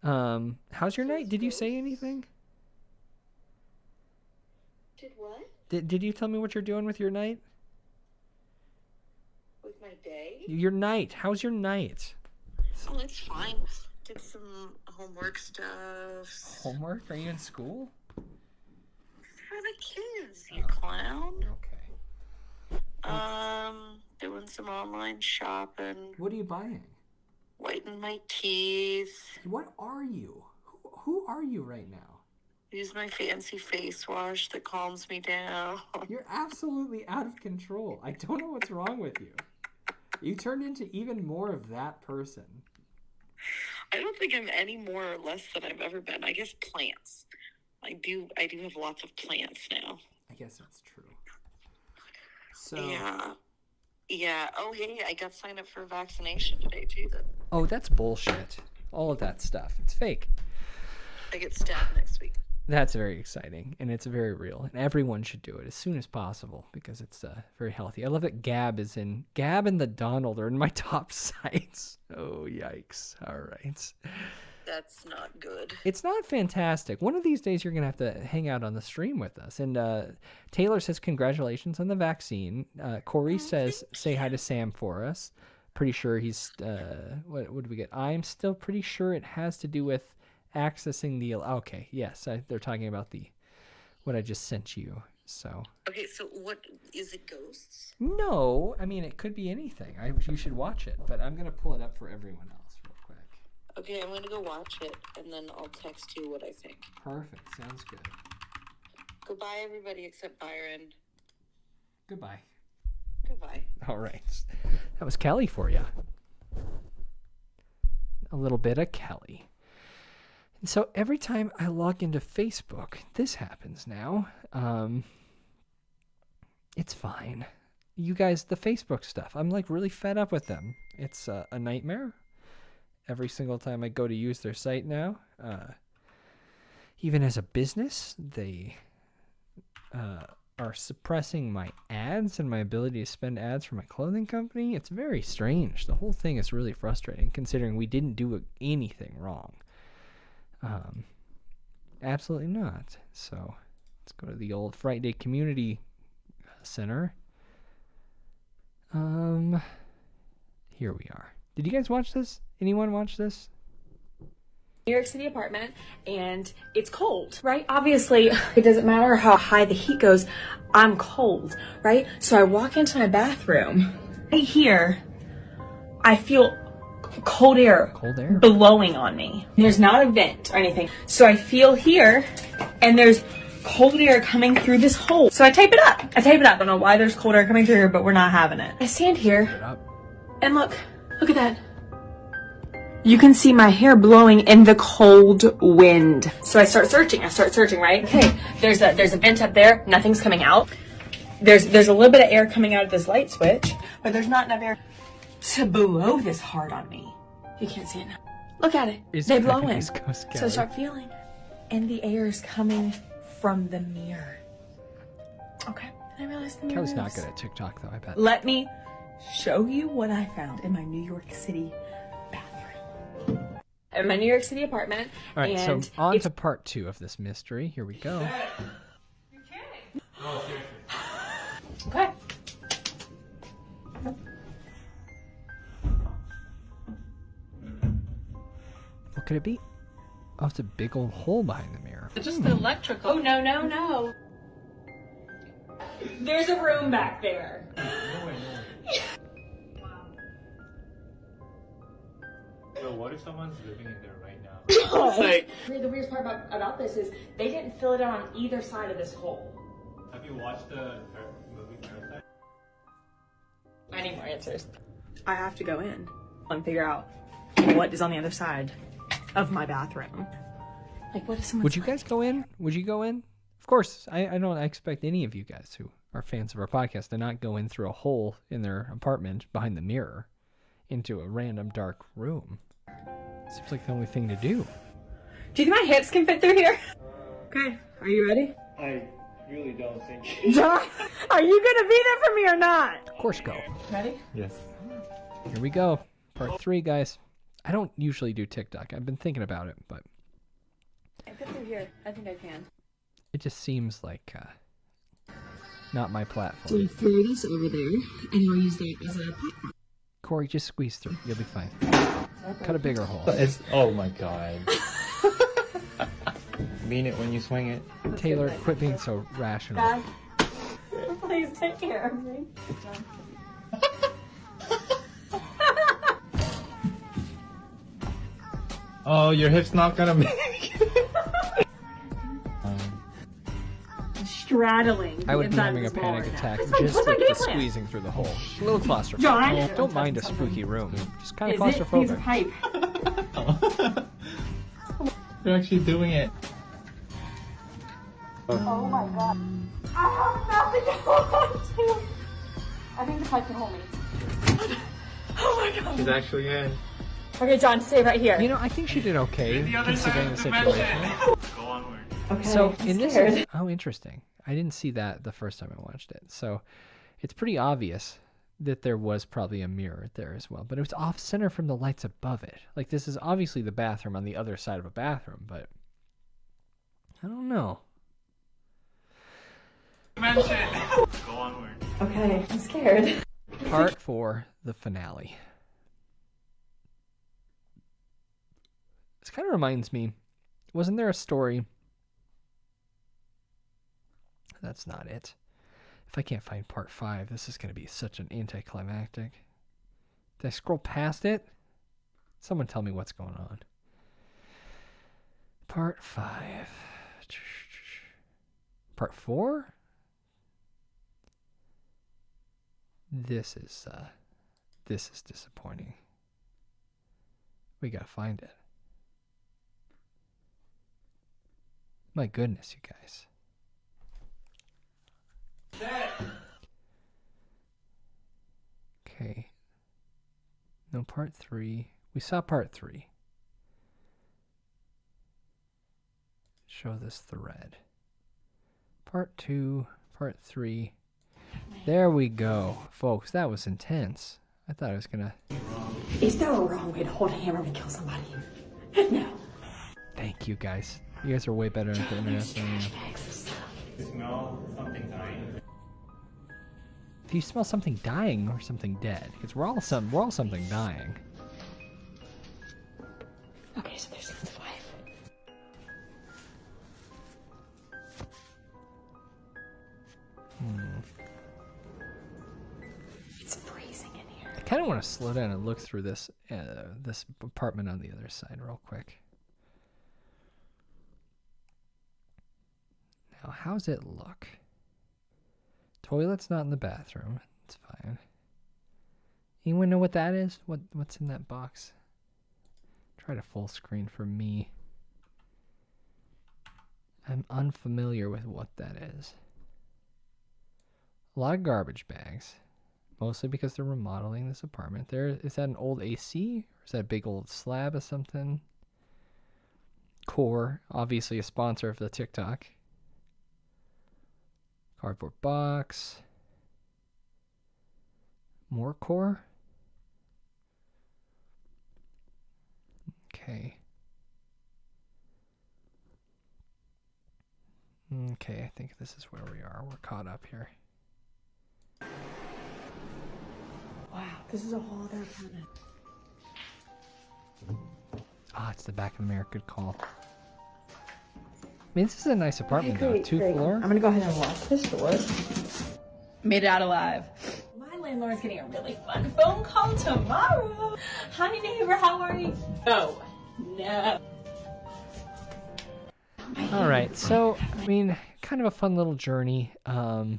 How's your night? Did you say anything? Did what? Did you tell me what you're doing with your night? With my day? Your night. How's your night? Oh, it's fine. Did some homework stuff. Homework? Are you in school? For the kids, you clown. Okay. Doing some online shopping. What are you buying? Whiten my teeth. What are you? Who are you right now? Use my fancy face wash that calms me down. You're absolutely out of control. I don't know what's wrong with you. You turned into even more of that person. I don't think I'm any more or less than I've ever been. I guess plants. I do have lots of plants now. I guess that's true. So Yeah. Oh, hey, I got signed up for a vaccination today, too. Oh, that's bullshit. All of that stuff. It's fake. I get stabbed next week. That's very exciting, and it's very real, and everyone should do it as soon as possible because it's very healthy. I love that Gab and the Donald are in my top sites. Oh, yikes. All right. That's not good. It's not fantastic. One of these days you're going to have to hang out on the stream with us. And Taylor says congratulations on the vaccine. Corey says say hi to Sam for us. Pretty sure he's, what did we get? I'm still pretty sure it has to do with accessing the, okay, yes, they're talking about what I just sent you. So. Okay, so what, is it ghosts? No, I mean, it could be anything. You should watch it, but I'm going to pull it up for everyone else real quick. Okay, I'm going to go watch it, and then I'll text you what I think. Perfect, sounds good. Goodbye, everybody except Byron. Goodbye. Goodbye. All right. That was Kelly for you. A little bit of Kelly. And so every time I log into Facebook, this happens now. It's fine. You guys, the Facebook stuff, I'm like really fed up with them. It's a nightmare. Every single time I go to use their site now. Even as a business, they are suppressing my ads and my ability to spend ads for my clothing company. It's very strange. The whole thing is really frustrating considering we didn't do anything wrong. Absolutely not. So let's go to the old Frightday Community Center. Here we are. Did you guys watch this? Anyone watch this? New York City apartment, and it's cold, right? Obviously, it doesn't matter how high the heat goes, I'm cold, right? So I walk into my bathroom. Right here, I feel cold air blowing on me. There's not a vent or anything. So I feel here, and there's cold air coming through this hole. So I tape it up. I don't know why there's cold air coming through here, but we're not having it. I stand here, and look at that. You can see my hair blowing in the cold wind. So I start searching, right? Okay, there's a vent up there, nothing's coming out. There's a little bit of air coming out of this light switch, but there's not enough air to blow this hard on me. You can't see it now. Look at it. They blow in. So I start feeling, and the air is coming from the mirror. Okay, and I realized the mirror Kelly's not good at TikTok though, I bet. Let me show you what I found in my New York City in my New York City apartment. All right, and so on to part 2 of this mystery. Here we go. Okay. What could it be? Oh, it's a big old hole behind the mirror. It's just the electrical. Oh, no. There's a room back there. So what if someone's living in there right now? Like, the weirdest part about this is they didn't fill it out on either side of this hole. Have you watched the movie Parasite? I need more answers. I have to go in and figure out what is on the other side of my bathroom. Like, what if someone? Would you guys go in? Would you go in? Of course. I don't expect any of you guys who are fans of our podcast to not go in through a hole in their apartment behind the mirror into a random dark room. Seems like the only thing to do. Do you think my hips can fit through here? Okay, are you ready? I really don't think. John, are you gonna be there for me or not? Of course, go. Ready? Yes. Here we go. Part 3, guys. I don't usually do TikTok. I've been thinking about it, but I fit through here. I think I can. it just seems like not my platform. So you throw this over there, and you'll use that as a platform. Corey, just squeeze through. You'll be fine. Cut a bigger hole. Oh my god. Mean it when you swing it. Taylor, quit being so rational. Dad, please take care of me. Oh, your hip's not gonna make it. Straddling. I would be having a panic attack just with the squeezing through the hole. A little claustrophobic. John? Don't mind a spooky room. Just kind of Is it? Piece of claustrophobic. pipe. You're actually doing it. Oh my god. I have nothing to hold on to. I think the pipe can hold me. Oh my god. She's actually in. Okay, John, stay right here. You know, I think she did okay considering the situation. Go onward. Okay, So I'm in this, scared. oh, interesting. I didn't see that the first time I watched it. So it's pretty obvious that there was probably a mirror there as well, but it was off center from the lights above it. Like, this is obviously the bathroom on the other side of a bathroom, but I don't know. Go onward. Okay, I'm scared. Part 4, the finale. This kind of reminds me, wasn't there a story? That's not it. If I can't find part 5, this is going to be such an anticlimactic. Did I scroll past it? Someone tell me what's going on. Part 5. Part 4? This is disappointing. We gotta find it. My goodness, you guys. Okay. No, part 3. We saw part 3. Show this thread. Part 2, part 3. There we go. Folks, that was intense. I thought I was gonna... Is there a wrong way to hold a hammer to kill somebody? No. Thank you, guys. You guys are way better at the internet than I am. You smell something dying. If you smell something dying or something dead, because we're all something dying. Okay, so there's lots of life. It's freezing in here. I kind of want to slow down and look through this this apartment on the other side real quick. Now, how's it look? Toilet's not in the bathroom. It's fine. Anyone know what that is? What's in that box? Try to full screen for me. I'm unfamiliar with what that is. A lot of garbage bags. Mostly because they're remodeling this apartment. Is that an old AC? Or is that a big old slab of something? Core, obviously a sponsor of the TikTok. Cardboard box. More Core. Okay. Okay, I think this is where we are. We're caught up here. Wow, this is a whole other apartment. Ah, it's the back of the mirror. Good call. I mean, this is a nice apartment, though. Two-floor. I'm gonna go ahead and lock this door. Made it out alive. My landlord's getting a really fun phone call tomorrow. Hi, neighbor, how are you? Oh, no. All right, so, I mean, kind of a fun little journey. I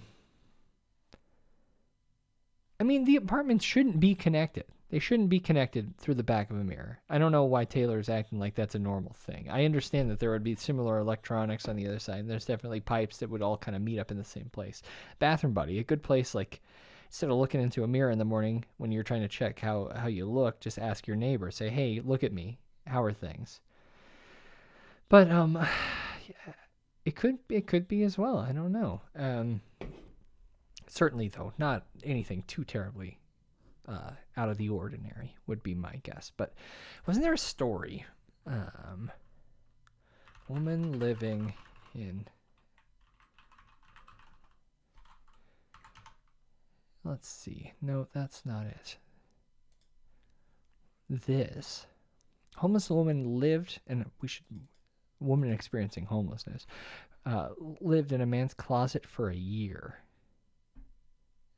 mean, the apartments shouldn't be connected. They shouldn't be connected through the back of a mirror. I don't know why Taylor's acting like that's a normal thing. I understand that there would be similar electronics on the other side, and there's definitely pipes that would all kind of meet up in the same place. Bathroom Buddy, a good place, like, instead of looking into a mirror in the morning when you're trying to check how you look, just ask your neighbor. Say, hey, look at me. How are things? But, it could be as well. I don't know. Certainly, though, not anything too terribly out of the ordinary would be my guess. But wasn't there a story? Woman living in... Let's see. No, that's not it. This. Homeless woman lived, and woman experiencing homelessness, lived in a man's closet for a year.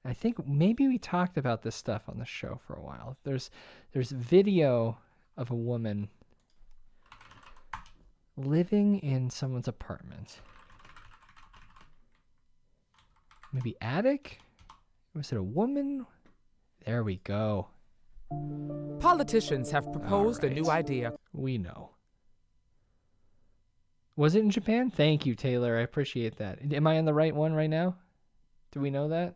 I think maybe we talked about this stuff on the show for a while. There's video of a woman living in someone's apartment. Maybe attic? Was it a woman? There we go. Politicians have proposed a new idea. We know. Was it in Japan? Thank you, Taylor. I appreciate that. Am I on the right one right now? Do we know that?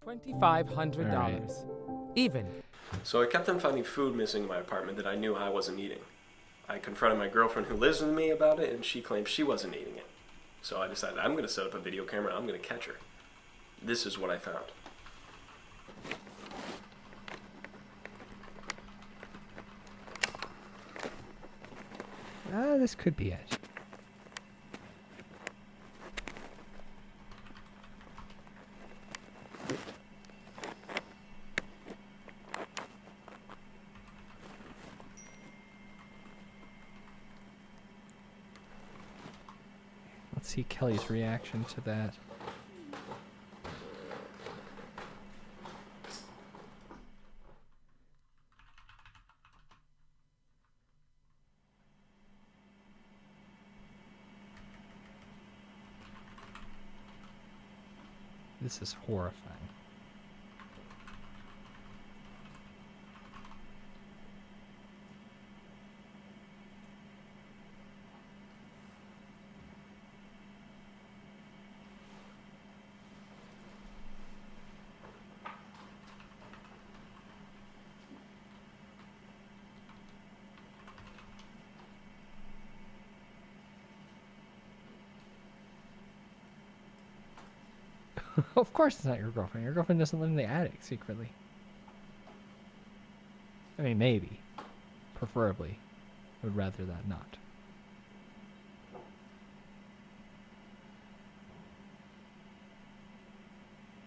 $2,500. Right. Even. So I kept on finding food missing in my apartment that I knew I wasn't eating. I confronted my girlfriend who lives with me about it, and she claimed she wasn't eating it. So I decided I'm going to set up a video camera and I'm going to catch her. This is what I found. This could be it. Let's see Kelly's reaction to that. This is horrifying. Of course it's not your girlfriend. Your girlfriend doesn't live in the attic secretly. I mean, maybe. Preferably. I would rather that not.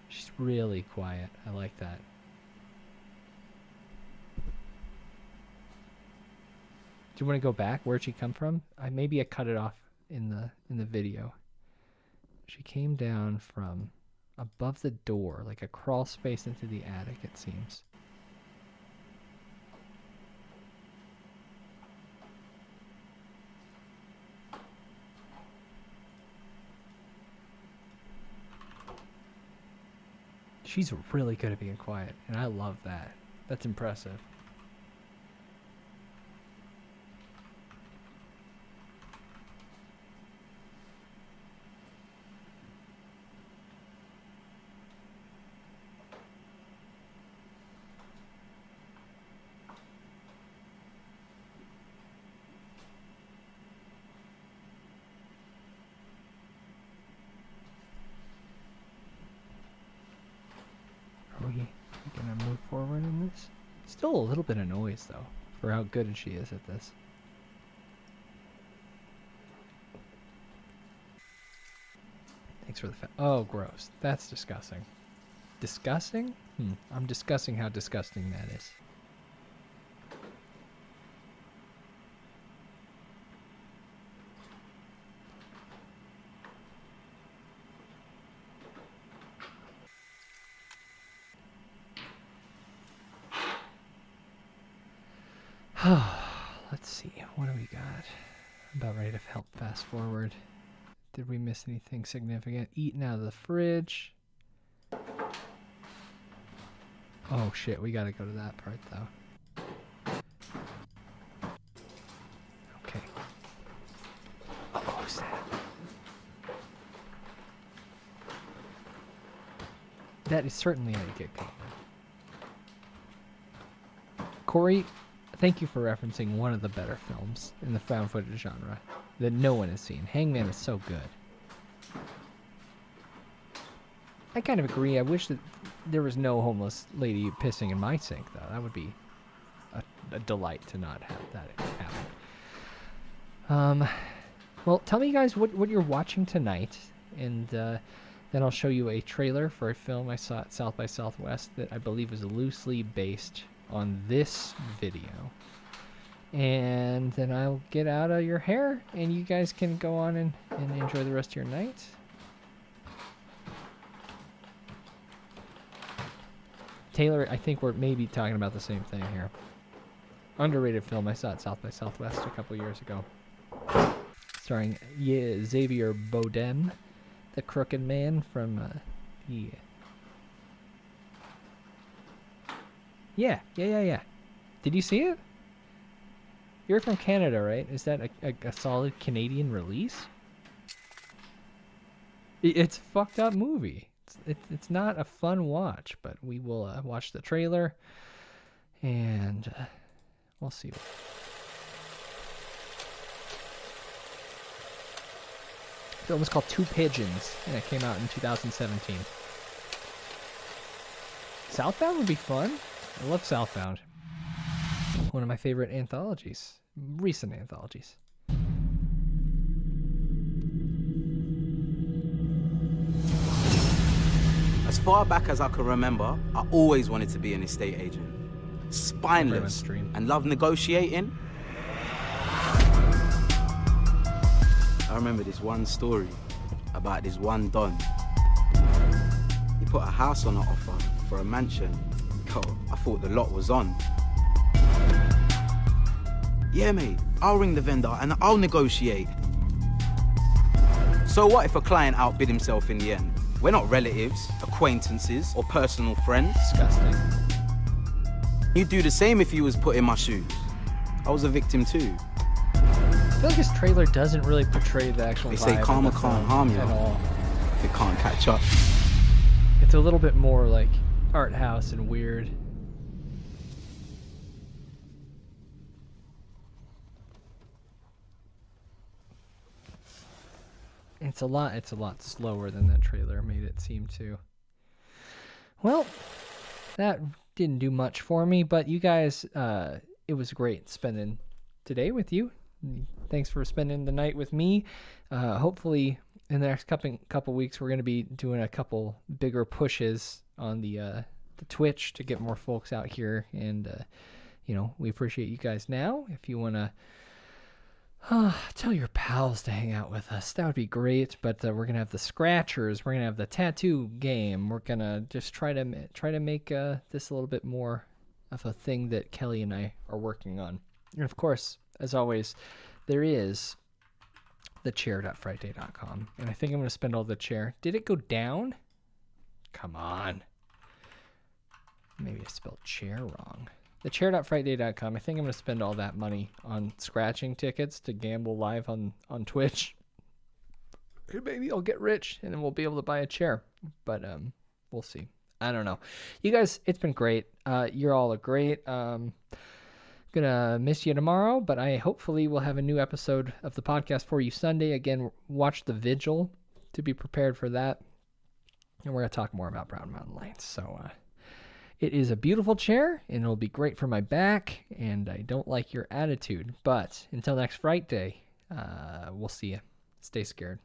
She's really quiet. I like that. Do you want to go back? Where'd she come from? Maybe I cut it off in the video. She came down from above the door, like a crawl space into the attic, it seems. She's really good at being quiet, and I love that. That's impressive. Are we gonna move forward in this? Still a little bit of noise though, for how good she is at this. Thanks for the oh, gross. That's disgusting. Disgusting? I'm discussing how disgusting that is. Let's see, what do we got? About ready to help fast forward. Did we miss anything significant? Eating out of the fridge. Oh shit, we gotta go to that part though. Okay. Oh, who's that? That is certainly how you get caught. Corey, thank you for referencing one of the better films in the found footage genre that no one has seen. Hangman is so good. I kind of agree. I wish that there was no homeless lady pissing in my sink, though. That would be a delight to not have that happen. Well, tell me, guys, what you're watching tonight, and then I'll show you a trailer for a film I saw at South by Southwest that I believe is loosely based on this video. And then I'll get out of your hair, and you guys can go on and enjoy the rest of your night. Taylor, I think we're maybe talking about the same thing here. Underrated film I saw at South by Southwest a couple years ago. Starring Xavier Bodem, the crooked man from the... Yeah. Did you see it? You're from Canada, right? Is that a solid Canadian release? It's a fucked up movie. It's not a fun watch, but we will watch the trailer, and we'll see. film is called Two Pigeons, and it came out in 2017. Southbound would be fun. I love Southbound. One of my favorite anthologies, recent anthologies. As far back as I can remember, I always wanted to be an estate agent. Spineless and love negotiating. I remember this one story about this one Don. He put a house on an offer for a mansion. Oh, I thought the lot was on. Yeah, mate, I'll ring the vendor and I'll negotiate. So what if a client outbid himself in the end? We're not relatives, acquaintances, or personal friends. Disgusting. You'd do the same if you was put in my shoes. I was a victim too. I feel like this trailer doesn't really portray the actual They say vibe karma of the can't film harm you at all. if it can't catch up. It's a little bit more like art house and weird. It's a lot slower than that trailer made it seem to. Well, that didn't do much for me, but you guys, it was great spending today with you. Thanks for spending the night with me. Hopefully in the next couple weeks, we're going to be doing a couple bigger pushes on the Twitch to get more folks out here. And, we appreciate you guys now. If you want to tell your pals to hang out with us, that would be great. But we're going to have the Scratchers. We're going to have the tattoo game. We're going to just try to make this a little bit more of a thing that Kelly and I are working on. And, of course, as always, there is the chair.frightday.com. And I think I'm going to spend all the chair. Did it go down? Come on. Maybe I spelled chair wrong. The chair.frightday.com. I think I'm going to spend all that money on scratching tickets to gamble live on Twitch. Maybe I'll get rich and then we'll be able to buy a chair. But we'll see. I don't know. You guys, it's been great. You're all great. Gonna miss you tomorrow, but I hopefully will have a new episode of the podcast for you Sunday. Again, watch The Vigil to be prepared for that. And we're gonna talk more about Brown Mountain Lights. So it is a beautiful chair and it'll be great for my back, and I don't like your attitude. But until next Frightday, we'll see you. Stay scared.